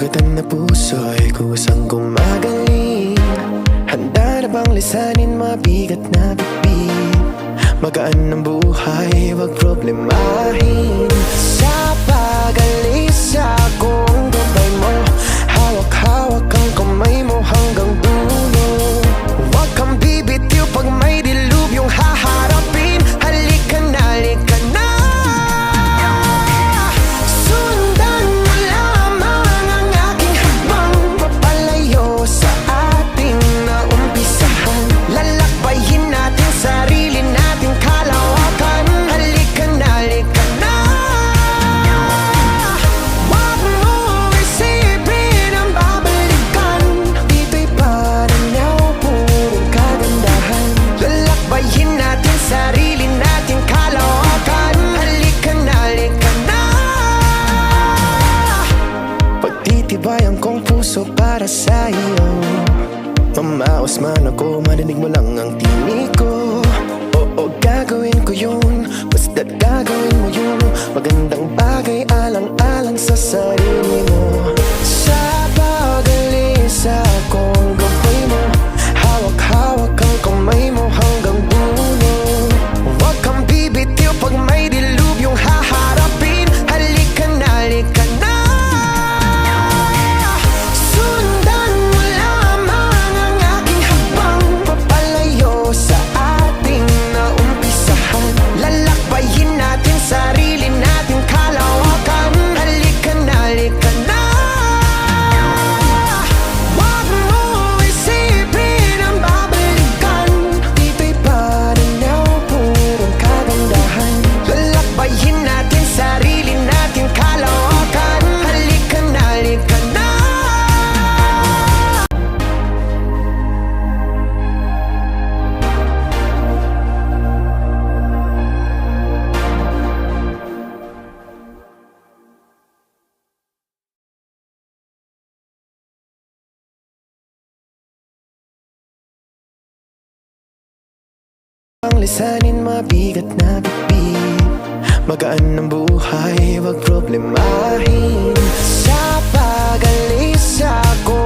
sugatan na puso'y kusang gumagaling. Handa na bang lisanin mabigat na bibig? Magaan ng buhay, wag problemahin. Sa pag-alis akong gabay mo, hawak-hawak ang kamay mo hanggang dulo. Wag kang bibitiw pag may dilubyong haharapin. Halika na, halika na. Pagtitibayan kong puso para sa iyo. Mamaos man ako, marinig mo lang ang tinig ko. Oo, gagawin ko yun, basta't gagawin mo yun. Magandang bagay alang-alang sa sarili mo. Sa pag-alis akong gabay mo, hawak-hawak ang kamay mo hanggang dulo. Huwag kang bibitiw pag may dilubyong haharapin. Halika na, halika na. Sarili natin kalawakan. Halika na, halika na. Wag mo isipin ang babalikan. Dito'y paranaw, purong kagandahan. Lalakbayin natin sarili natin kalawakan. Halika na, halika na. Ang lisanin mabigat na bibig, magaan ng buhay, wag problemahin. Sa pag-alis ako